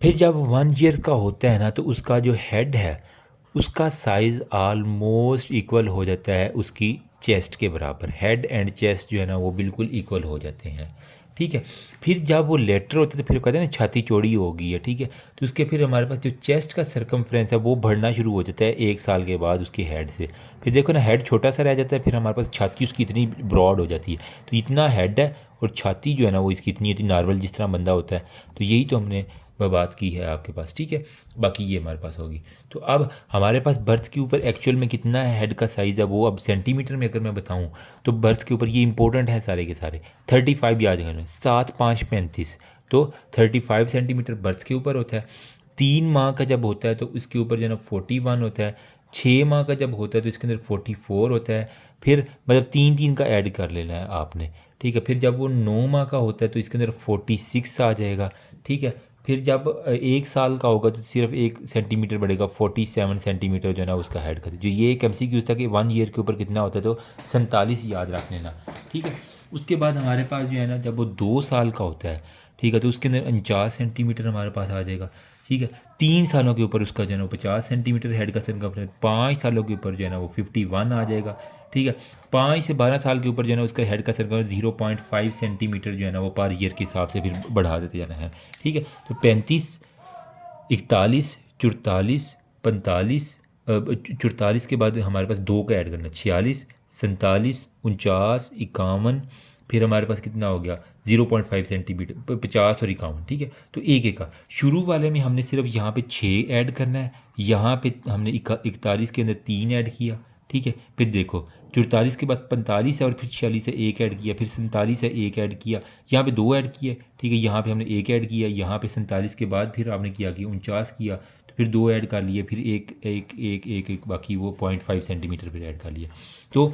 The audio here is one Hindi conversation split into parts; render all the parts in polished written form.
फिर जब 1 ईयर का होता है ना तो उसका जो हेड है उसका साइज़ आलमोस्ट इक्वल हो जाता है उसकी चेस्ट के बराबर। हेड एंड चेस्ट जो है ना वो बिल्कुल इक्वल हो जाते हैं। ठीक है। फिर जब वो लेटर होता है तो फिर कहते हैं ना छाती चौड़ी हो गई है। ठीक है। तो उसके फिर हमारे पास जो चेस्ट का सरकमफ्रेंस है वो बढ़ना शुरू हो जाता है 1 साल के बाद उसके हेड से। फिर देखो ना हेड छोटा सा रह जाता है, फिर हमारे पास छाती उसकी इतनी ब्रॉड हो जाती है। तो इतना हेड है और छाती जो है ना वो इसकी इतनी इतनी नॉर्मल जिस तरह बंदा होता है। तो यही तो हमने बात की है आपके पास। ठीक है। बाकी ये हमारे पास होगी। तो अब हमारे पास बर्थ के ऊपर एक्चुअल में कितना है हेड का साइज़ है वो अब सेंटीमीटर में अगर मैं बताऊं तो बर्थ के ऊपर ये इंपॉर्टेंट है सारे के सारे। 35 याद करना, 7 5 35। तो 35 सेंटीमीटर बर्थ के ऊपर होता है। 3 माह का जब होता है तो इसके ऊपर जो है ना 41 होता है। 6 माह का जब होता है तो इसके अंदर 44 होता है। फिर मतलब 3 3 का ऐड कर लेना है आपने। ठीक है। फिर जब वो 9 माह का होता है तो इसके अंदर 46 आ जाएगा। ठीक है। फिर जब 1 साल का होगा तो सिर्फ 1 सेंटीमीटर बढ़ेगा, 47 सेंटीमीटर जो है ना उसका हेड का। जो ये एक MCQ था कि 1 ईयर के ऊपर कितना होता है तो 47 याद रख लेना। ठीक है। उसके बाद हमारे पास जो है ना जब वो 2 साल का होता है, ठीक है, तो उसके अंदर 49 सेंटीमीटर हमारे पास आ जाएगा। ठीक है। 3 सालों के ऊपर उसका जो है ना वो 50 सेंटीमीटर हेड का सरकमफ्रेंस। 5 सालों के ऊपर जो है ना वो 51 आ जाएगा। ठीक है। 5 से 12 साल के ऊपर जो है ना उसका हेड का सर्कल 0.5 सेंटीमीटर जो है ना वो पर ईयर के हिसाब से फिर बढ़ा देते जाना है। ठीक है। तो 35, 41, 44, 45, 44 के बाद हमारे पास 2 का ऐड करना, 46, 47, 49, 51। फिर हमारे पास कितना हो गया 0.5 सेंटीमीटर, 50 और 51। ठीक है। तो एक एक का शुरू वाले में हमने सिर्फ यहाँ पे 6 ऐड करना है। यहाँ पे हमने 41 के अंदर 3 ऐड किया। ठीक है। फिर देखो 44 के बाद 45 है और फिर 46 से 1 ऐड किया, फिर 47 से 1 ऐड किया, यहाँ पे 2 ऐड किए। ठीक है। यहाँ पे हमने 1 ऐड किया, यहाँ पे 47 के बाद फिर आपने किया कि 49 किया तो फिर 2 ऐड कर लिए, फिर एक एक एक एक एक बाकी वो 0.5 सेंटीमीटर फिर ऐड कर लिया। तो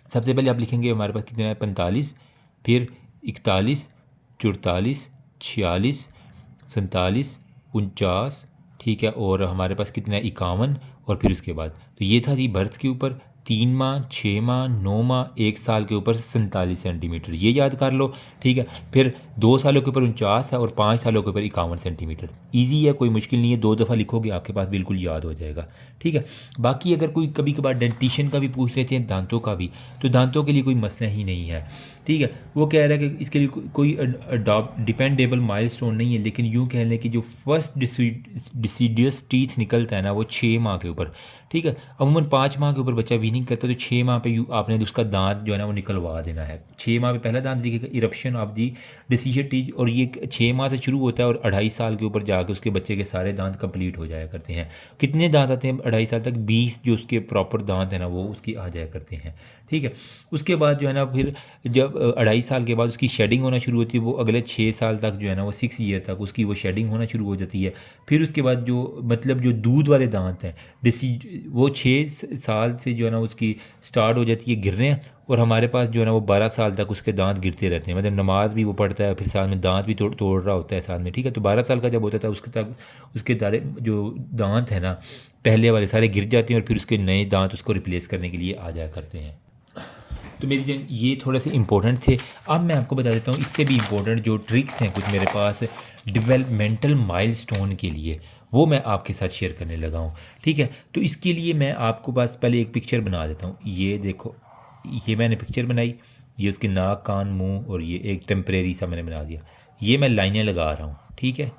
सबसे पहले आप लिखेंगे हमारे पास कितना है 45, फिर 41, 44, 46, 47, 49। ठीक है। और हमारे पास कितना है 51। और फिर उसके बाद तो ये था जी बर्थ के ऊपर 3 माह, 6 माह, 9 माह, 1 साल के ऊपर 47 सेंटीमीटर, ये याद कर लो। ठीक है। फिर 2 सालों के ऊपर 49 है और 5 सालों के ऊपर 51 सेंटीमीटर। ईजी है, कोई मुश्किल नहीं है, 2 दफ़ा लिखोगे आपके पास बिल्कुल याद हो जाएगा। ठीक है। बाकी अगर कोई कभी कभार डेंटिशियन का भी पूछ लेते हैं, दांतों का भी, तो दांतों के लिए कोई मसला ही नहीं है। ठीक है। वो कह रहा है कि इसके लिए कोई डिपेंडेबल माइलस्टोन नहीं है, लेकिन यूँ कह लें कि जो फर्स्ट डिसीडियस टीथ निकलता है ना वो 6 माह के ऊपर। ठीक है। अमूमन 5 माह के ऊपर बच्चा वीनिंग करता है तो 6 माह पे आपने उसका दांत जो है ना वो निकलवा देना है। 6 माह पे पहला दांत दिखेगा, eruption of the decision teeth, और ये 6 माह से शुरू होता है और 2.5 साल के ऊपर जाके उसके बच्चे के सारे दांत कंप्लीट हो जाया करते हैं। कितने दांत आते हैं 2.5 साल तक? 20 जो उसके प्रॉपर दांत है ना वो उसकी आ जाया करते हैं। ठीक है। उसके बाद जो है ना फिर जब 2.5 साल के बाद उसकी शेडिंग होना शुरू होती है, वो अगले 6 साल तक जो है ना वो 6 ईयर तक उसकी वो शेडिंग होना शुरू हो जाती है। फिर उसके बाद जो मतलब जो दूध वाले दांत हैं वो 6 साल से जो है ना उसकी स्टार्ट हो जाती है गिरने, और हमारे पास जो है ना वो 12 साल तक उसके दांत गिरते रहते हैं। मतलब नमाज भी वो पढ़ता है, फिर साथ में दांत भी तोड़ रहा होता है साथ में। ठीक है। तो 12 साल का जब होता था उसके तक उसके दारे जो दांत है ना पहले वाले सारे गिर जाते हैं और फिर उसके नए दांत उसको रिप्लेस करने के लिए आ जाया करते हैं। तो मेरी जन ये थोड़े से इंपॉर्टेंट थे। अब मैं आपको बता देता हूँ इससे भी इंपॉर्टेंट जो ट्रिक्स हैं कुछ मेरे पास डेवलपमेंटल माइलस्टोन के लिए, वो मैं आपके साथ शेयर करने लगा हूँ। ठीक है। तो इसके लिए मैं आपको बस पहले एक पिक्चर बना देता हूँ। ये देखो, ये मैंने पिक्चर बनाई, ये उसके नाक, कान, मुंह, और ये एक टेम्परेरी सा मैंने बना दिया। ये मैं लाइनें लगा रहा हूँ। ठीक है।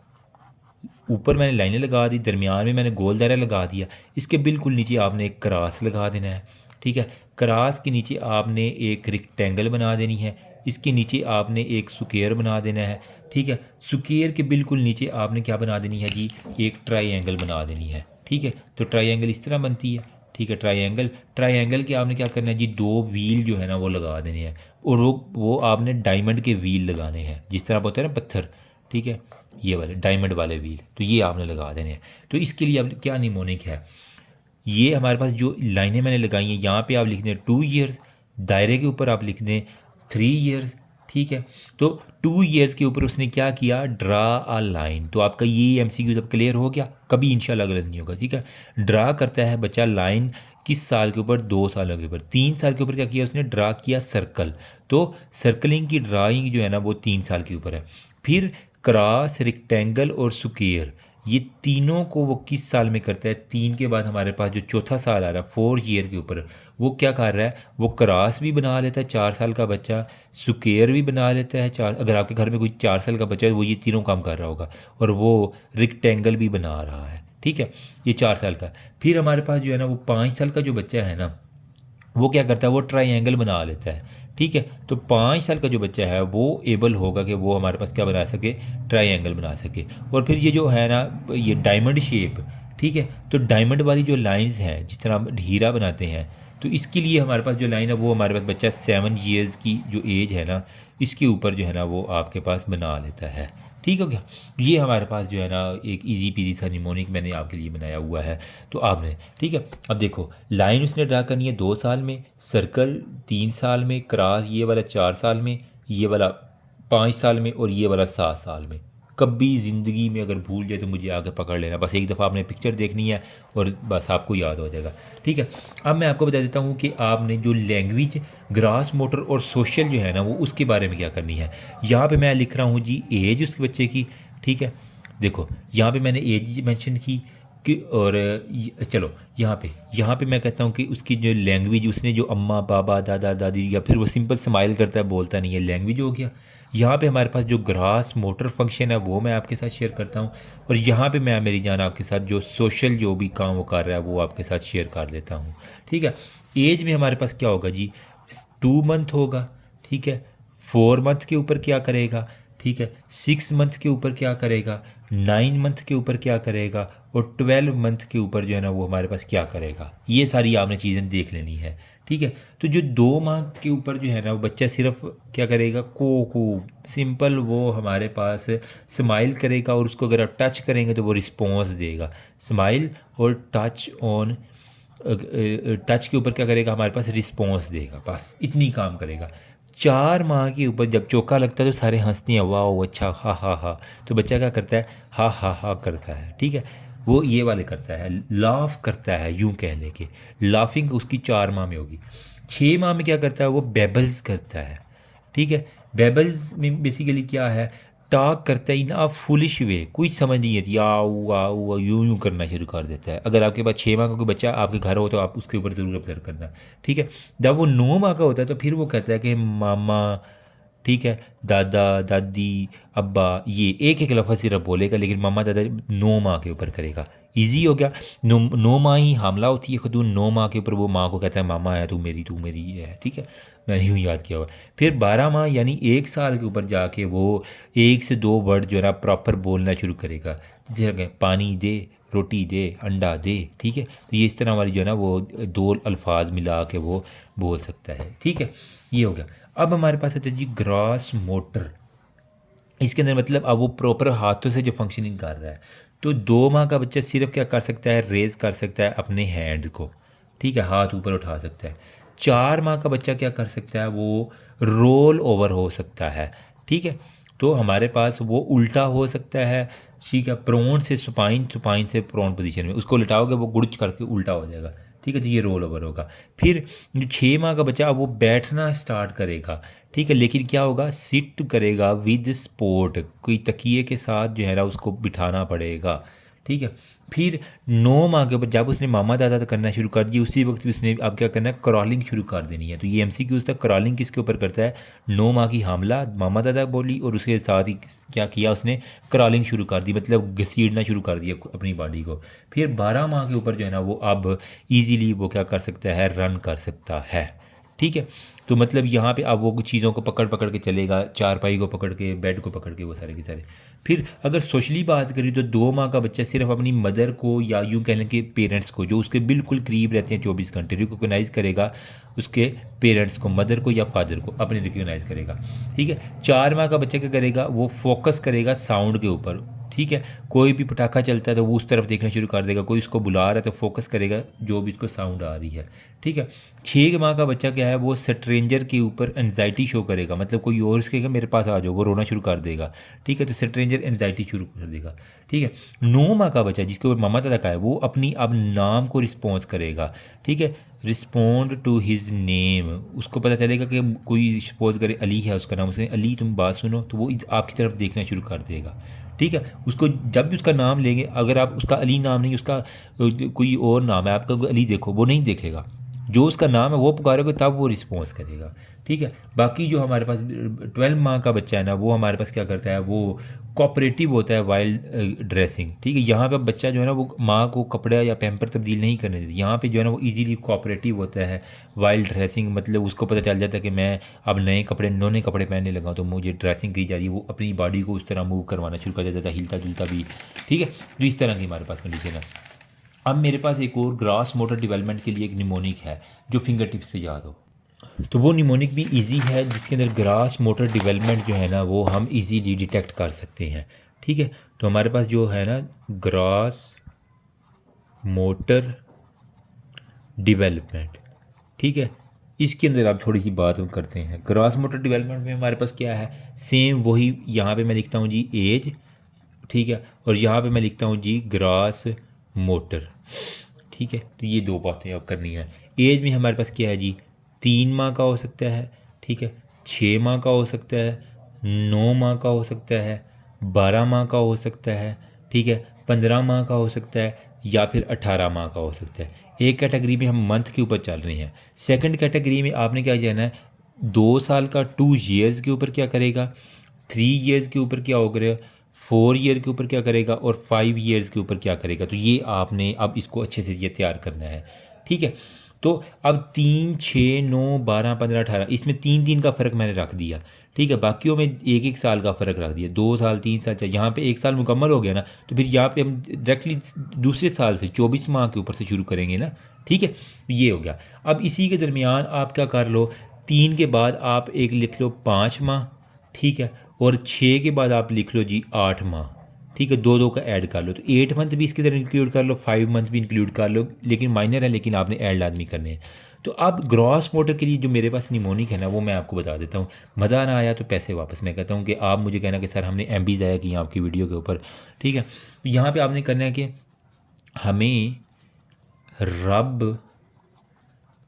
ऊपर मैंने लाइनें लगा दी, दरमियान में मैंने गोल दायरा लगा दिया। इसके बिल्कुल नीचे आपने एक क्रॉस लगा देना है। ठीक है। क्रॉस के नीचे आपने एक रेक्टेंगल बना देनी है। इसके नीचे आपने एक स्क्वायर बना देना है। ठीक है। स्क्वायर के बिल्कुल नीचे आपने क्या बना देनी है जी, एक ट्राइंगल बना देनी है। ठीक है। तो ट्राइंगल इस तरह बनती है। ठीक है। ट्राइंगल के आपने क्या करना है जी, 2 व्हील जो है ना वो लगा देने हैं, और वो आपने डायमंड के व्हील लगाने हैं, जिस तरह होता है ना पत्थर। ठीक है। ये वाले डायमंड वाले व्हील, तो ये आपने लगा देने हैं। तो इसके लिए अब क्या निमोनिक है, ये हमारे पास जो लाइनें मैंने लगाई हैं यहाँ पे आप लिख दें 2 ईयर्स, दायरे के ऊपर आप लिख दें 3 ईयर्स। ठीक है। तो 2 ईयर्स के ऊपर उसने क्या किया, ड्रा अ लाइन। तो आपका ये MCQ जब क्लियर हो गया, कभी इंशाल्लाह गलत नहीं होगा। ठीक है। ड्रा करता है बच्चा लाइन किस साल के ऊपर, 2 सालों के ऊपर। 3 साल के ऊपर क्या किया उसने, ड्रा किया सर्कल। तो सर्कलिंग की ड्राइंग जो है ना वो 3 साल के ऊपर है। फिर क्रॉस, रेक्टेंगल और स्क्वायर, ये तीनों को वो किस साल में करता है? 3 के बाद हमारे पास जो चौथा साल आ रहा है 4 ईयर के ऊपर, वो क्या कर रहा है? वो क्रॉस भी बना लेता है 4 साल का बच्चा, स्क्वायर भी बना लेता है 4, अगर आपके घर में कोई 4 साल का बच्चा है वो ये तीनों काम कर रहा होगा, और वो रेक्टेंगल भी बना रहा है। ठीक है, ये 4 साल का। फिर हमारे पास जो है ना वो 5 साल का जो बच्चा है ना, वो क्या करता है? वो ट्राइंगल बना लेता है। ठीक है, तो 5 साल का जो बच्चा है वो एबल होगा कि वो हमारे पास क्या बना सके? ट्राइंगल बना सके। और फिर ये जो है ना, ये डायमंड शेप, ठीक है, तो डायमंड वाली जो लाइंस हैं, जिस तरह हम हीरा बनाते हैं, तो इसके लिए हमारे पास जो लाइन है वो हमारे पास बच्चा 7 ईयर्स की जो एज है ना, इसके ऊपर जो है ना वो आपके पास बना लेता है। ठीक हो गया? ये हमारे पास जो है ना एक इजी पीजी सा निमोनिक मैंने आपके लिए बनाया हुआ है। तो आपने, ठीक है, अब देखो लाइन उसने ड्रा करनी है 2 साल में, सर्कल 3 साल में, क्रॉस ये वाला 4 साल में, ये वाला 5 साल में, और ये वाला 7 साल में। कभी ज़िंदगी में अगर भूल जाए तो मुझे आगे पकड़ लेना, बस एक दफ़ा आपने पिक्चर देखनी है और बस आपको याद हो जाएगा। ठीक है, अब मैं आपको बता देता हूँ कि आपने जो लैंग्वेज, ग्रास मोटर और सोशल जो है ना वो उसके बारे में क्या करनी है। यहाँ पे मैं लिख रहा हूँ जी एज उसके बच्चे की। ठीक है, देखो यहाँ पे मैंने एज मेंशन की कि, और चलो यहाँ पे मैं कहता हूँ कि उसकी जो लैंग्वेज, उसने जो अम्मा पापा दादा दादी, या फिर वो सिंपल स्माइल करता है बोलता नहीं है, लैंग्वेज हो गया। यहाँ पे हमारे पास जो ग्रास मोटर फंक्शन है वो मैं आपके साथ शेयर करता हूँ, और यहाँ पे मैं मेरी जान आपके साथ जो सोशल जो भी काम वो कर रहा है वो आपके साथ शेयर कर लेता हूँ। ठीक है, एज में हमारे पास क्या होगा जी? 2 मंथ होगा। ठीक है, 4 मंथ के ऊपर क्या करेगा? ठीक है, 6 मंथ के ऊपर क्या करेगा? 9 मंथ के ऊपर क्या करेगा? और 12 मंथ के ऊपर जो है ना वो हमारे पास क्या करेगा? ये सारी आपने चीज़ें देख लेनी है। ठीक है, तो जो 2 माह के ऊपर जो है ना वो बच्चा सिर्फ क्या करेगा? को सिंपल वो हमारे पास स्माइल करेगा, और उसको अगर आप टच करेंगे तो वो रिस्पॉन्स देगा। स्माइल और टच ऑन, टच के ऊपर क्या करेगा? हमारे पास रिस्पॉन्स देगा, बस इतनी काम करेगा। 4 माह के ऊपर जब चौका लगता है तो सारे हंसते हैं, वाह अच्छा, हा हा हा। तो बच्चा क्या करता है? हा हा हा करता है। ठीक है, वो ये वाले करता है, लाफ करता है, यूं कह लें कि लाफिंग उसकी 4 माह में होगी। 6 माह में क्या करता है? वो बेबल्स करता है। ठीक है, बेबल्स में बेसिकली क्या है? टॉक करता है इन अ फुलिश वे, कोई समझ नहीं आती, आऊ आऊ यूं यूं करना शुरू कर देता है। अगर आपके पास 6 माह का कोई बच्चा आपके घर हो तो आप उसके ऊपर ज़रूर ऑब्जर्व करना। ठीक है, जब वो 9 माह का होता है तो फिर वो कहता है कि मामा, ठीक है, दादा दादी अब्बा, ये एक एक लफ्ज़ सिर्फ बोलेगा, लेकिन मामा दादा 9 माह के ऊपर करेगा। ईजी हो गया। 9 माह ही हमला होती है खुद, 9 माह के ऊपर वो माँ को कहता है मामा है, तू मेरी ये है। ठीक है, मैंने यूँ याद किया हुआ। फिर 12 माह यानी 1 साल के ऊपर जाके वो 1 से 2 वर्ड जो है ना प्रॉपर बोलना शुरू करेगा। जैसे पानी दे, रोटी दे, अंडा दे। ठीक है, तो ये इस तरह वाली जो है ना वो 2 अल्फाज मिला के वो बोल सकता है। ठीक है, ये हो गया। अब हमारे पास है जी ग्रॉस मोटर। इसके अंदर मतलब अब वो प्रॉपर हाथों से जो फंक्शनिंग कर रहा है। तो 2 माह का बच्चा सिर्फ क्या कर सकता है? रेज कर सकता है अपने हैंड को। ठीक है, हाथ ऊपर उठा सकता है। 4 माह का बच्चा क्या कर सकता है? वो रोल ओवर हो सकता है। ठीक है, तो हमारे पास वो उल्टा हो सकता है। ठीक है, प्रोन से सुपाइन, सुपाइन से प्रोन पोजीशन में उसको लिटाओगे वो गुड़च करके उल्टा हो जाएगा। ठीक है, तो ये रोल ओवर होगा। फिर जो 6 माह का बच्चा अब वो बैठना स्टार्ट करेगा। ठीक है, लेकिन क्या होगा? सिट करेगा विद सपोर्ट, कोई तकिए के साथ जो है ना उसको बिठाना पड़ेगा। ठीक है, फिर 9 माह के ऊपर जब उसने मामा दादा करना शुरू कर दिया, उसी वक्त भी उसने अब क्या करना है? क्रॉलिंग शुरू कर देनी है। तो ये MCQ तक क्रॉलिंग किसके ऊपर करता है? 9 माह की हमला मामा दादा बोली, और उसके साथ ही क्या किया उसने? क्रॉलिंग शुरू कर दी, मतलब घसीटना शुरू कर दिया अपनी बॉडी को। फिर 12 माह के ऊपर जो है ना वो अब ईजीली वो क्या कर सकता है? रन कर सकता है। ठीक है, तो मतलब यहाँ पे अब वो चीज़ों को पकड़ पकड़ के चलेगा, चारपाई को पकड़ के, बेड को पकड़ के, वो सारे के सारे। फिर अगर सोशली बात करें तो 2 माह का बच्चा सिर्फ अपनी मदर को, या यूँ कह लें कि पेरेंट्स को जो उसके बिल्कुल करीब रहते हैं 24 घंटे, रिकोगनाइज़ करेगा उसके पेरेंट्स को, मदर को या फादर को अपने रिकोगनाइज़ करेगा। ठीक है, 4 माह का बच्चा क्या करेगा? वो फोकस करेगा साउंड के ऊपर, ठीक है, कोई भी पटाखा चलता है तो वो उस तरफ देखना शुरू कर देगा, कोई उसको बुला रहा है तो फोकस करेगा जो भी उसको साउंड आ रही है। ठीक है, 6 माह का बच्चा क्या है, वो स्ट्रेंजर के ऊपर एनजाइटी शो करेगा, मतलब कोई और उसके मेरे पास आ जाओ, वो रोना शुरू कर देगा। ठीक है, तो स्ट्रेंजर एनजाइटी शुरू कर देगा। ठीक है, 9 माह का बच्चा जिसके ऊपर मामा दादा का है, वो अपनी अब नाम को रिस्पॉन्स करेगा। ठीक है, रिस्पॉन्ड टू हिज नेम, उसको पता चलेगा कि कोई सपोज करे अली है उसका नाम, उसने अली तुम बात सुनो, तो वो आपकी तरफ देखना शुरू कर देगा। ठीक है, उसको जब भी उसका नाम लेंगे, अगर आप उसका अली नाम नहीं, उसका कोई और नाम है, आपका अली देखो, वो नहीं देखेगा, जो उसका नाम है वो पुकारोगे तब वो रिस्पॉन्स करेगा। ठीक है, बाकी जो हमारे पास 12 माह का बच्चा है ना, वो हमारे पास क्या करता है, वो कोऑपरेटिव होता है वाइल्ड ड्रेसिंग। ठीक है, यहाँ पे बच्चा जो है ना वो माँ को कपड़ा या पैम्पर तब्दील नहीं करने देती, यहाँ पे जो है ना वो इजीली कोऑपरेटिव होता है। वाइल्ड ड्रेसिंग मतलब उसको पता चल जाता है कि मैं अब नए कपड़े पहनने लगा तो मुझे ड्रेसिंग की जा रही है, वो अपनी बॉडी को उस तरह मूव करवाना शुरू कर देता है, हिलता जुलता भी। ठीक है, तो इस तरह की हमारे पास कंडीशन है। अब मेरे पास एक और ग्रास मोटर डेवलपमेंट के लिए एक निमोनिक है जो फिंगर टिप्स पे याद हो, तो वो निमोनिक भी इजी है, जिसके अंदर ग्रास मोटर डेवलपमेंट जो है ना वो हम इजीली डिटेक्ट कर सकते हैं। ठीक है, तो हमारे पास जो है ना ग्रास मोटर डेवलपमेंट, ठीक है, इसके अंदर आप थोड़ी सी बात हम करते हैं। ग्रास मोटर डेवलपमेंट में हमारे पास क्या है, सेम वही, यहाँ पे मैं लिखता हूँ जी एज, ठीक है, और यहाँ पे मैं लिखता हूँ जी ग्रास मोटर। ठीक है, तो ये दो बातें अब करनी है। एज में हमारे पास क्या है जी, 3 माह का हो सकता है, ठीक है, 6 माह का हो सकता है, 9 माह का हो सकता है, 12 माह का हो सकता है, ठीक है, 15 माह का हो सकता है, या फिर 18 माह का हो सकता है। एक कैटेगरी में हम मंथ के ऊपर चल रहे हैं। सेकंड कैटेगरी में आपने क्या जाना है, 2 साल का 2 ईयर्स के ऊपर क्या करेगा, 3 ईयर्स के ऊपर क्या होगा, 4 ईयर के ऊपर क्या करेगा, और 5 ईयर्स के ऊपर क्या करेगा। तो ये आपने अब इसको अच्छे से ये तैयार करना है। ठीक है, तो अब 3, 6, 9, 12, 15, 18, इसमें 3 का फ़र्क मैंने रख दिया। ठीक है, बाकियों में 1 साल का फ़र्क रख दिया, 2 साल, 3 साल, चाहिए यहाँ पे 1 साल मुकम्मल हो गया ना, तो फिर यहाँ पे हम डायरेक्टली दूसरे साल से 24 माह के ऊपर से शुरू करेंगे ना। ठीक है, ये हो गया। अब इसी के दरमियान आप क्या कर लो, 3 के बाद आप एक लिख लो 5 माह, ठीक है, और 6 के बाद आप लिख लो जी 8 माह। ठीक है, 2 का ऐड कर लो, तो 8 मंथ भी इसके अंदर इंक्लूड कर लो, 5 मंथ भी इंक्लूड कर लो, लेकिन माइनर है, लेकिन आपने ऐड लाजमी करने हैं। तो अब ग्रॉस मोटर के लिए जो मेरे पास निमोनिक है ना, वो मैं आपको बता देता हूँ। मज़ा ना आया तो पैसे वापस। मैं कहता हूँ कि आप मुझे कहना कि सर हमने MB ज़ाया किए आपकी वीडियो के ऊपर। ठीक है, तो यहाँ पर आपने करना है कि हमें रब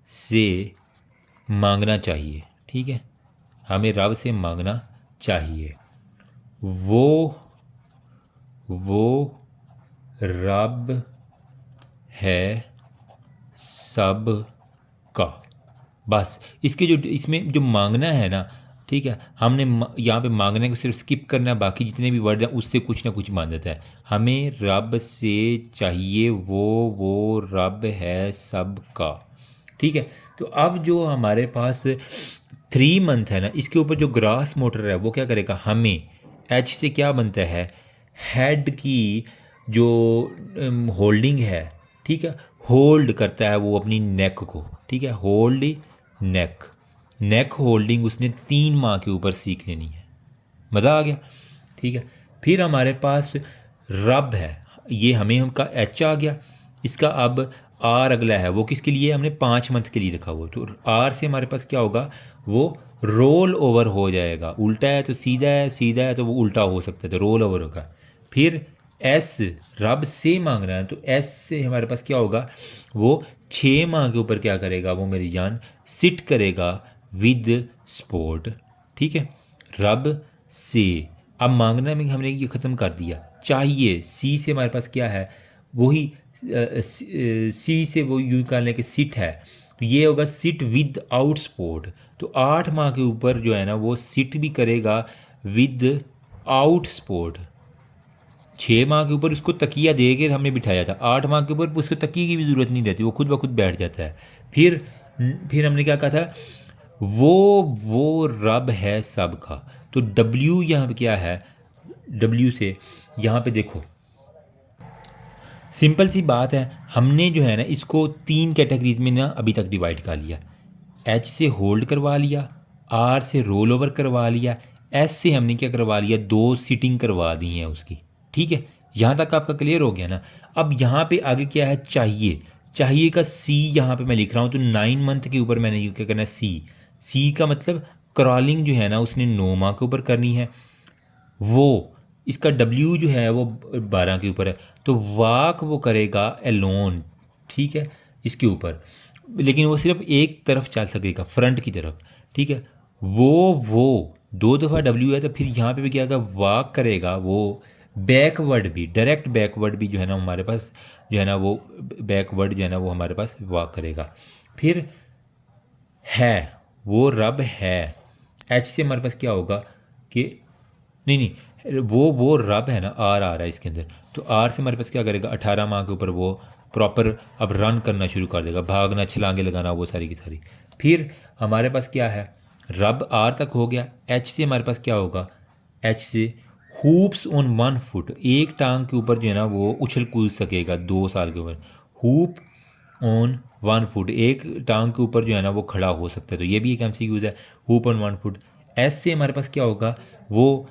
से मांगना चाहिए। ठीक है, हमें रब से मांगना चाहिए, वो रब है सब का। बस इसके जो इसमें जो मांगना है ना, ठीक है, हमने यहाँ पे मांगने को सिर्फ स्किप करना है, बाकी जितने भी वर्ड हैं उससे कुछ ना कुछ मान देता है। हमें रब से चाहिए वो रब है सब का। ठीक है, तो अब जो हमारे पास 3 मंथ है ना, इसके ऊपर जो ग्रास मोटर है वो क्या करेगा, हमें H से क्या बनता है, हेड की जो होल्डिंग है, ठीक है, होल्ड करता है वो अपनी नेक को। ठीक है, होल्ड नेक होल्डिंग उसने 3 माह के ऊपर सीख लेनी है। मज़ा आ गया। ठीक है, फिर हमारे पास रब है, ये हमें उनका H आ गया, इसका अब R अगला है, वो किसके लिए, हमने 5 मंथ के लिए रखा हुआ, तो R से हमारे पास क्या होगा, वो रोल ओवर हो जाएगा। उल्टा है तो सीधा है, सीधा है तो वो उल्टा हो सकता है, तो रोल ओवर होगा। फिर S, रब से मांग रहा है, तो S से हमारे पास क्या होगा, वो 6 माह के ऊपर क्या करेगा, वो मेरी जान सिट करेगा विद सपोर्ट। ठीक है, रब से अब मांगना में हमने ये ख़त्म कर दिया। चाहिए, सी से हमारे पास क्या है, वही सी से वो यूँ कर लें कि सिट है, तो ये होगा सिट विद आउट सपोर्ट। तो 8 माह के ऊपर जो है ना वो सिट भी करेगा विद आउट सपोर्ट। 6 माह के ऊपर उसको तकिया दे के हमने बिठाया था, 8 माह के ऊपर उसको तकिए की भी ज़रूरत नहीं रहती, वो खुद ब खुद बैठ जाता है। फिर हमने क्या कहा था, वो रब है सब का। तो W यहाँ पे क्या है, W से यहाँ पे देखो सिंपल सी बात है, हमने जो है ना इसको 3 कैटेगरीज में ना अभी तक डिवाइड कर लिया। H से होल्ड करवा लिया, R से रोल ओवर करवा लिया, S से हमने क्या करवा लिया, 2 सीटिंग करवा दी हैं उसकी। ठीक है, यहाँ तक आपका क्लियर हो गया ना। अब यहाँ पे आगे क्या है, चाहिए, चाहिए का सी यहाँ पे मैं लिख रहा हूँ, तो 9 मंथ के ऊपर मैंने क्या करना है, सी का मतलब क्रॉलिंग जो है ना उसने 9 माह के ऊपर करनी है। वो इसका डब्ल्यू जो है वो 12 के ऊपर है, तो वाक वो करेगा एलोन, ठीक है, इसके ऊपर, लेकिन वो सिर्फ एक तरफ चल सकेगा, फ्रंट की तरफ, ठीक है। वो 2 दफ़ा डब्ल्यू है, तो फिर यहाँ पे भी क्या होगा, वाक करेगा वो बैकवर्ड भी, डायरेक्ट बैकवर्ड भी जो है ना हमारे पास जो है ना वो बैकवर्ड जो है ना वो हमारे पास वाक करेगा। फिर है, वो रब है, एच से हमारे पास क्या होगा कि नहीं नहीं, वो रब है ना, आर आ रहा है इसके अंदर, तो आर से हमारे पास क्या करेगा, 18 माह के ऊपर वो प्रॉपर अब रन करना शुरू कर देगा, भागना, छलांगे लगाना, वो सारी की सारी। फिर हमारे पास क्या है, रब आर तक हो गया। एच से हमारे पास क्या होगा, एच से हुप्स ऑन 1 फुट, एक टांग के ऊपर जो है ना वो उछल कूद सकेगा 2 साल के ऊपर, हुप ऑन 1 फुट, एक टांग के ऊपर जो है ना वो खड़ा हो सकता है, तो ये भी एक एमसीक्यूज है, हुप ऑन 1 फुट। एस से हमारे पास क्या होगा, वो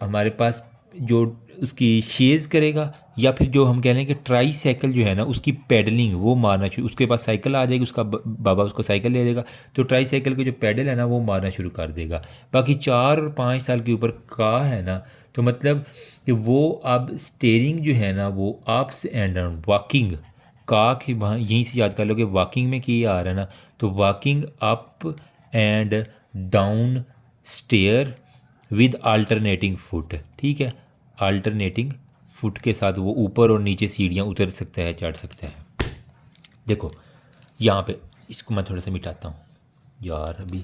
हमारे पास जो उसकी शेज़ करेगा, या फिर जो हम कह रहे हैं कि ट्राई साइकिल जो है ना उसकी पेडलिंग वो मारना शुरू, उसके पास साइकिल आ जाएगी, उसका बाबा उसको साइकिल ले जाएगा, तो ट्राई साइकिल के जो पेडल है ना वो मारना शुरू कर देगा। बाकी 4 और 5 साल के ऊपर का है ना, तो मतलब कि वो अब स्टेयरिंग जो है ना वो अप्स एंड डाउन, वॉकिंग का के वहाँ यहीं से याद कर लो कि वॉकिंग में क्या आ रहा है ना, तो walking up and down stair with alternating foot, ठीक है, अल्टरनेटिंग फुट के साथ वो ऊपर और नीचे सीढ़ियाँ उतर सकता है, चढ़ सकता है। देखो यहाँ पे इसको मैं थोड़ा सा मिटाता हूँ यार, अभी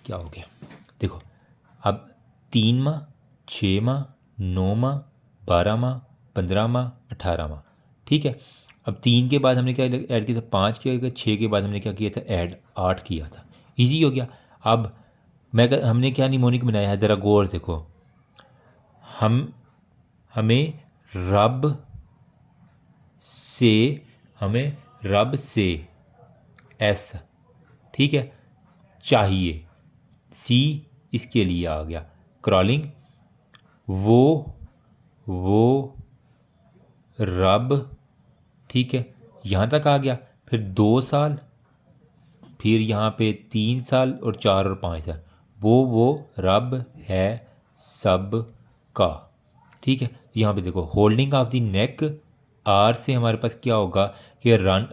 क्या हो गया, देखो अब 3 माह, 6 माह, 9 माह, 12 माह, 15 माह, 18 माह, ठीक है। अब 3 के बाद हमने क्या ऐड किया था, 5 किया था, 6 के बाद हमने क्या किया था, ऐड 8 किया था, इजी हो गया। अब हमने क्या निमोनिक बनाया है, ज़रा गौर देखो, हमें रब से एस, ठीक है, चाहिए, सी इसके लिए आ गया, क्रॉलिंग वो रब, ठीक है, यहाँ तक आ गया। फिर 2 साल, फिर यहाँ पे 3 साल और 4 और 5 साल, वो रब है सब का, ठीक है। यहाँ पे देखो होल्डिंग ऑफ द नेक, आर से हमारे पास क्या होगा कि रन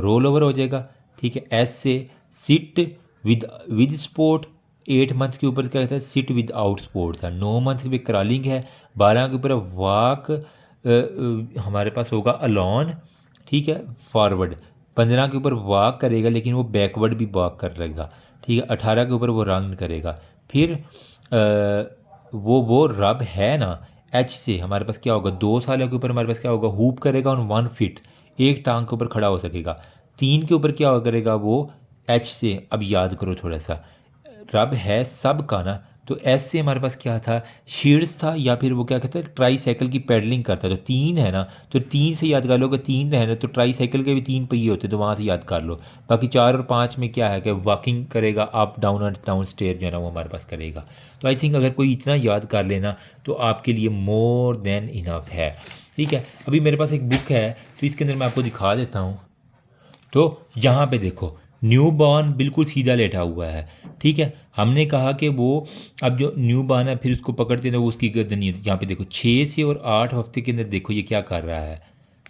रोल ओवर हो जाएगा, ठीक है। एस से सिट विद स्पोर्ट, 8 मंथ के ऊपर क्या कहता है, सिट विद आउट स्पोर्ट था, 9 मंथ के क्रॉलिंग है, 12 के ऊपर वॉक हमारे पास होगा अलोन, ठीक है, फॉरवर्ड, 15 के ऊपर वॉक करेगा लेकिन वो बैकवर्ड भी वॉक कर रहेगा, ठीक है, 18 के ऊपर वो रन करेगा। फिर वो रब है ना, एच से हमारे पास क्या होगा, 2 सालों के ऊपर हमारे पास क्या होगा, हुप करेगा ऑन 1 फीट, एक टांग के ऊपर खड़ा हो सकेगा। 3 के ऊपर क्या करेगा वो, एच से, अब याद करो थोड़ा सा, रब है सब का ना, तो एस से हमारे पास क्या था, शीर्ष था, या फिर वो क्या कहते हैं, ट्राई साइकिल की पेडलिंग करता है, तो 3 है ना, तो 3 से याद कर लो कि 3 है ना, तो ट्राई साइकिल के भी 3 पहिए होते हैं, तो वहाँ से याद कर लो। बाकी 4 और 5 में क्या है कि वॉकिंग करेगा, up down and down stair जो है ना वो हमारे पास करेगा। तो आई थिंक अगर कोई इतना याद कर लेना तो आपके लिए मोर देन इनफ है, ठीक है। अभी मेरे पास एक बुक है, तो इसके अंदर मैं आपको दिखा देता हूँ। तो यहाँ पे देखो न्यू बॉर्न बिल्कुल सीधा लेटा हुआ है, ठीक है। हमने कहा कि वो अब जो न्यू बॉर्न है फिर उसको पकड़ते हैं तो वो उसकी गर्दन नहीं, यहाँ पे देखो 6 से और 8 हफ्ते के अंदर देखो ये क्या कर रहा है,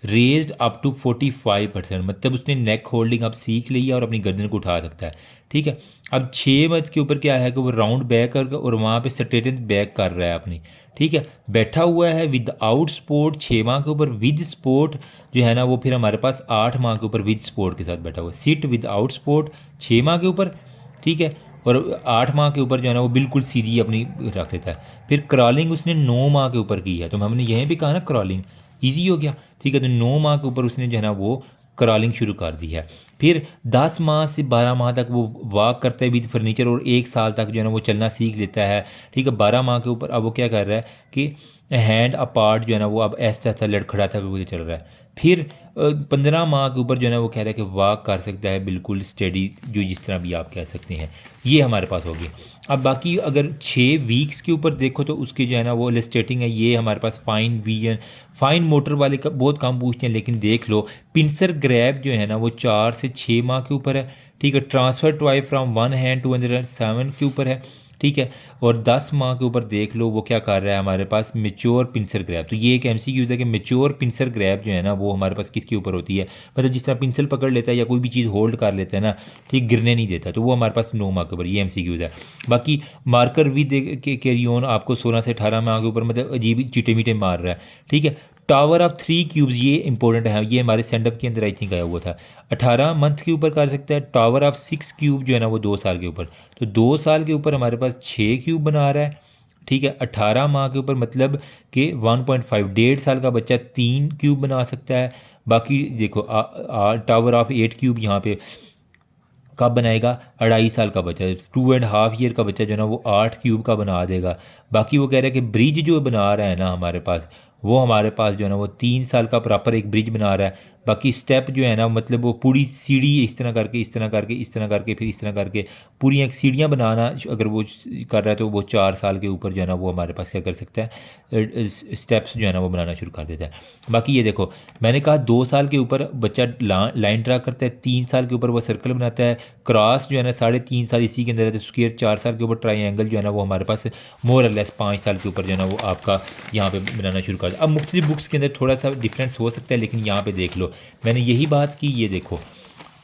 रेज्ड अप टू 45%, मतलब उसने नेक होल्डिंग अब सीख ली है और अपनी गर्दन को उठा सकता है, ठीक है। अब 6 मंथ के ऊपर क्या है कि वो राउंड बैक कर और वहाँ पे स्ट्रेटन बैक कर रहा है अपनी, ठीक है। बैठा हुआ है विद आउट स्पोर्ट 6 माह के ऊपर, विद स्पोर्ट जो है ना वो फिर हमारे पास 8 माह के ऊपर विद स्पोर्ट के साथ बैठा हुआ है। सिट विद आउट स्पोर्ट 6 माह के ऊपर, ठीक है, और 8 माह के ऊपर जो है ना वो बिल्कुल सीधी अपनी रख लेता है। फिर क्रॉलिंग उसने 9 माह के ऊपर की है, तो हमने यहीं भी कहा ना क्रॉलिंग ईजी हो गया, ठीक है। तो 9 माह के ऊपर उसने जो है ना वो क्रॉलिंग शुरू कर दी है। फिर 10 माह से 12 माह तक वो वॉक करता है विद फर्नीचर और 1 साल तक जो है ना वो चलना सीख लेता है। ठीक है, 12 माह के ऊपर अब वो क्या कर रहा है कि हैंड अपार्ट जो है ना वो अब ऐसा ऐसा लड़खड़ाता हुआ चल रहा है। फिर 15 माह के ऊपर जो है ना वो कह रहा है कि वॉक कर सकता है बिल्कुल स्टेडी, जो जिस तरह भी आप कह सकते हैं। ये हमारे पास होगी। अब बाकी अगर 6 वीक्स के ऊपर देखो तो उसकी जो है ना वो इलस्ट्रेटिंग है। ये हमारे पास फाइन विजन, फाइन मोटर वाले का बहुत कम पूछते हैं, लेकिन देख लो पिंसर ग्रैब जो है ना वो 4 से 6 माह के ऊपर है। ठीक है, transfer toy from one hand to another 7 के ऊपर है। ठीक है, और 10 माह के ऊपर देख लो वो क्या कर रहा है हमारे पास मेच्योर पिंसर ग्रैब। तो ये एक MCQ है कि मेच्योर पिंसर ग्रैब जो है ना वो हमारे पास किसके ऊपर होती है, मतलब जिस तरह पिंसल पकड़ लेता है या कोई भी चीज़ होल्ड कर लेता है ना, ठीक, गिरने नहीं देता, तो वो हमारे पास 9 माह के ऊपर ये MCQ है। बाकी मार्कर भी के कैरी ऑन आपको 16 से 18 माह के ऊपर मतलब अजीब चीटे मीटे मार रहा है। ठीक है, टावर ऑफ 3 क्यूब्स ये इंपॉर्टेंट है, ये हमारे सेंडअप के अंदर आई थिंक आया हुआ था। 18 मंथ के ऊपर कर सकता है। टावर ऑफ 6 क्यूब जो है ना वो 2 साल के ऊपर, तो 2 साल के ऊपर हमारे पास 6 क्यूब बना रहा है। ठीक है, 18 माह के ऊपर मतलब कि 1.5, 1.5 साल का बच्चा 3 क्यूब बना सकता है। बाकी देखो टावर ऑफ 8 क्यूब यहाँ पे कब बनाएगा, 2.5 साल का बच्चा, 2.5 ईयर का बच्चा जो है ना वो 8 क्यूब का बना देगा। बाकी वो कह रहा है कि ब्रिज जो बना रहा है ना हमारे पास, वो हमारे पास जो है ना वो 3 साल का प्रॉपर एक ब्रिज बना रहा है। बाकी स्टेप जो है ना मतलब वो पूरी सीढ़ी इस तरह करके इस तरह करके इस तरह करके फिर इस तरह करके पूरी एक सीढ़ियाँ बनाना अगर वो कर रहा है तो वो 4 साल के ऊपर जो है ना वो हमारे पास क्या कर सकता है, स्टेप्स जो है ना वो बनाना शुरू कर देता है। बाकी ये देखो मैंने कहा 2 साल के ऊपर बच्चा लाइन ड्रा करता है, 3 साल के ऊपर वो सर्कल बनाता है, क्रॉस जो है ना 3.5 साल इसी के अंदर रहता है, स्क्वायर 4 साल के ऊपर, ट्राइंगल जो है ना वो हमारे पास मोर और लेस 5 साल के ऊपर जो है ना वो आपका यहाँ पे बनाना शुरू कर दिया। अब मुख्तलिफ बुक्स के अंदर थोड़ा सा डिफरेंस हो सकता है, लेकिन यहाँ पे देख लो मैंने यही बात की। ये देखो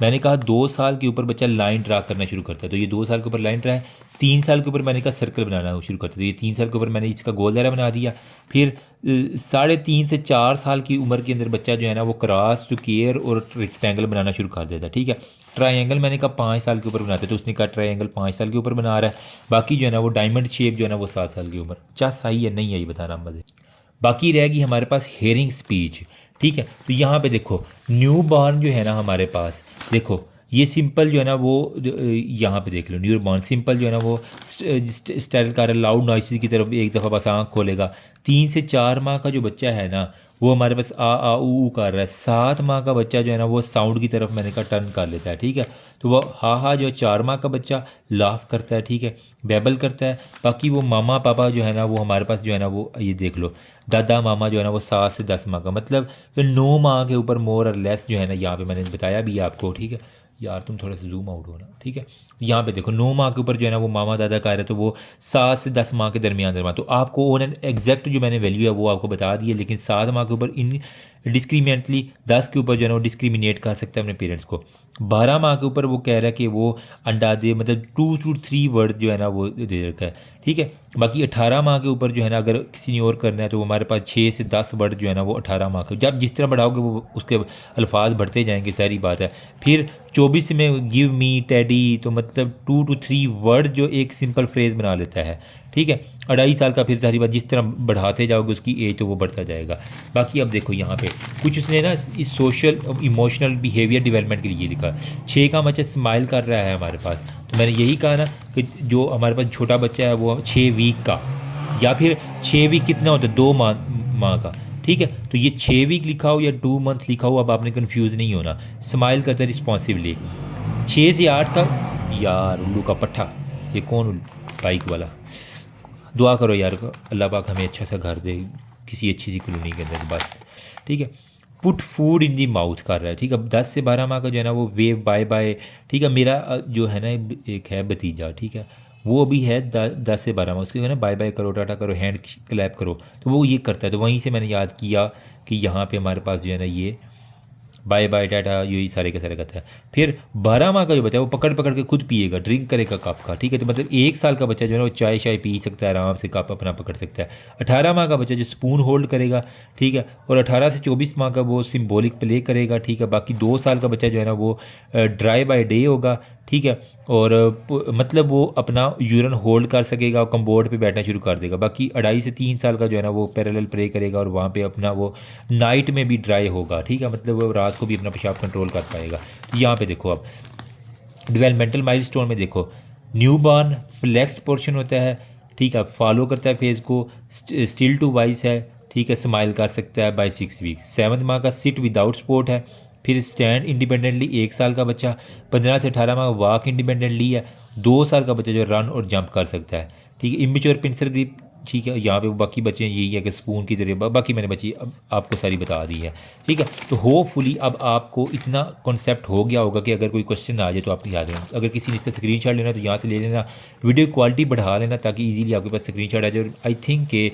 मैंने कहा 2 साल के ऊपर बच्चा लाइन ड्रा करना शुरू करता है, तो ये 2 साल के ऊपर लाइन ड्रा है। 3 साल के ऊपर मैंने कहा सर्कल बनाना शुरू करता है, तो ये 3 साल के ऊपर मैंने इसका गोल दायरा बना दिया। फिर 3.5 से 4 साल की उम्र के अंदर बच्चा जो है ना वो क्रॉस स्क्वायर और रेक्टेंगल बनाना शुरू कर देता है। ठीक है, ट्रायंगल मैंने कहा 5 साल के ऊपर बनाते हैं, तो उसने कहा ट्रायंगल 5 साल के ऊपर बना रहा है। बाकी जो है ना वो डायमंड शेप जो है ना वो 7 साल की उम्र। क्या सही है नहीं है ये बताना मज़े। बाकी रहेगी हमारे पास हेयरिंग स्पीच। ठीक है, तो यहाँ पे देखो न्यू बॉर्न जो है ना हमारे पास, देखो ये सिंपल जो है ना वो यहाँ पे देख लो न्यू बॉर्न सिंपल जो है ना वो स्टाइल कर लाउड नॉइसेस की तरफ एक दफ़ा बस आँख खोलेगा। 3 से 4 माह का जो बच्चा है ना वो हमारे पास आ ऊ कर रहा है। 7 माह का बच्चा जो है ना वो साउंड की तरफ मैंने कहा टर्न कर लेता है। ठीक है, तो वो हा जो 4 माह का बच्चा लाफ करता है। ठीक है, बेबल करता है। बाकी वो मामा पापा जो है ना वो हमारे पास जो है ना वो ये देख लो दादा मामा जो है ना वो 7 से 10 माह का, मतलब 9 माह के ऊपर मोर और लेस जो है ना यहाँ पे मैंने बताया भी आपको। ठीक है यार तुम थोड़ा सा जूम आउट होना। ठीक है, यहाँ पे देखो 9 माह के ऊपर जो है ना वो मामा दादा का रहे, तो वो 7 से 10 माह के दरमियान तो आपको ऑन एंड एग्जैक्ट जो मैंने वैल्यू है वो आपको बता दी है, लेकिन 7 माह के ऊपर इन डिस्क्रिमिनेटली 10 के ऊपर जो है ना वो डिस्क्रिमिनेट कर सकता है अपने पेरेंट्स को। 12 माह के ऊपर वो कह रहा है कि वो अंडा दे, मतलब 2 to 3 वर्ड जो है ना वो दे रखा है। ठीक है, बाकी 18 माह के ऊपर जो है ना अगर किसी ने और करना है तो वो हमारे पास 6 से 10 वर्ड जो है ना वो 18 माह के, जब जिस तरह बढ़ाओगे वो उसके अल्फाज बढ़ते जाएंगे, सारी बात है। फिर 24 में गिव मी टेडी, तो मतलब 2 to 3 वर्ड जो एक सिंपल फ्रेज़ बना लेता है। ठीक है, 2.5 साल का फिर सारी बात जिस तरह बढ़ाते जाओगे उसकी एज तो वो बढ़ता जाएगा। बाकी अब देखो यहाँ पे कुछ उसने ना इस सोशल इमोशनल बिहेवियर डेवलपमेंट के लिए लिखा। 6 का बच्चा स्माइल कर रहा है हमारे पास, तो मैंने यही कहा ना कि जो हमारे पास छोटा बच्चा है वो 6 वीक का, या फिर 6 वीक कितना होता है 2 माह का। ठीक है, तो ये 6 वीक लिखा हो या 2 मंथ लिखा हो अब आपने कन्फ्यूज़ नहीं होना। स्माइल करता है रिस्पॉन्सिवली। 6 से 8 का, यार उल्लू का पट्ठा, ये कौन बाइक वाला। दुआ करो यार अल्लाह पाक हमें अच्छा सा घर दे किसी अच्छी सी कॉलोनी के अंदर बस। ठीक है, put food in the mouth कर रहा है। ठीक है, 10 से 12 माह का जो है ना वो वेव बाय बाय। ठीक है, मेरा जो है ना एक है भतीजा, ठीक है, वो अभी है 10 से 12 माह, उसके है ना बाय बाय करो, टाटा करो, हैंड क्लैप करो, तो वो ये करता है। तो वहीं से मैंने याद किया कि यहाँ पे हमारे पास जो है ना ये बाय बाय टाटा यही सारे का सारे कहता है। फिर 12 माह का जो बच्चा है वो पकड़ पकड़ के खुद पिएगा, ड्रिंक करेगा कप का। ठीक है, तो मतलब 1 साल का बच्चा जो है ना वो चाय शाय पी सकता है, आराम से कप अपना पकड़ सकता है। 18 माह का बच्चा जो स्पून होल्ड करेगा। ठीक है, और 18 से 24 माह का वो सिम्बॉलिक प्ले करेगा। ठीक है, बाकी 2 साल का बच्चा जो है ना वो ड्राई बाय डे होगा। ठीक है। और मतलब वो अपना यूरन होल्ड कर सकेगा और कम्बोर्ड पे बैठना शुरू कर देगा। बाकी 2.5 से 3 साल का जो है ना वो पैरेलल प्रे करेगा और वहाँ पे अपना वो नाइट में भी ड्राई होगा, ठीक है, मतलब वो रात को भी अपना पेशाब कंट्रोल कर पाएगा। यहाँ पे देखो अब डेवलपमेंटल माइलस्टोन में देखो, न्यूबॉर्न फ्लेक्स्ड पोर्शन होता है, ठीक है, फॉलो करता है फेज़ को, स्टिल टू वाइस है, ठीक है, स्माइल कर सकता है बाय 6 वीक। 7th माह का सिट विदाउट सपोर्ट है। फिर स्टैंड इंडिपेंडेंटली 1 साल का बच्चा, 15 से 18 माह वॉक इंडिपेंडेंटली है, 2 साल का बच्चा जो रन और जंप कर सकता है, ठीक है। इमेच्योर पिंसर ग्रिप, ठीक है, यहाँ पे बाकी बच्चे यही है कि स्पून की जरिए, बाकी मैंने बच्ची अब आपको सारी बता दी है, ठीक है। तो होपफुली अब आपको इतना कॉन्सेप्ट हो गया होगा कि अगर कोई क्वेश्चन आ जाए तो आप याद रखें। अगर किसी ने इसका स्क्रीनशॉट लेना तो यहाँ से ले लेना, वीडियो क्वालिटी बढ़ा लेना ताकि इजीली आपके पास स्क्रीनशॉट आ जाए। और आई थिंक कि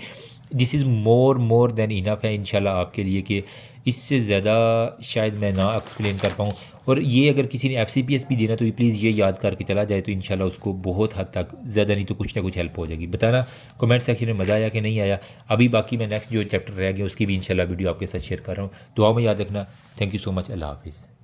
this is more than enough है इंशाल्लाह आपके लिए, कि इससे ज़्यादा शायद मैं ना एक्सप्लेन कर पाऊँ। और ये अगर किसी ने FCPS भी देना तो ये प्लीज़ ये याद करके चला जाए तो इंशाल्लाह उसको बहुत हद तक, ज़्यादा नहीं तो कुछ ना कुछ हेल्प हो जाएगी। बताना कमेंट सेक्शन में मज़ा आया कि नहीं आया। अभी बाकी मैं नेक्स्ट जो चैप्टर रह गया उसकी भी इंशाल्लाह वीडियो आपके साथ शेयर कर रहा हूँ। दुआ में याद रखना। Thank you so much. Allah हाफिज़।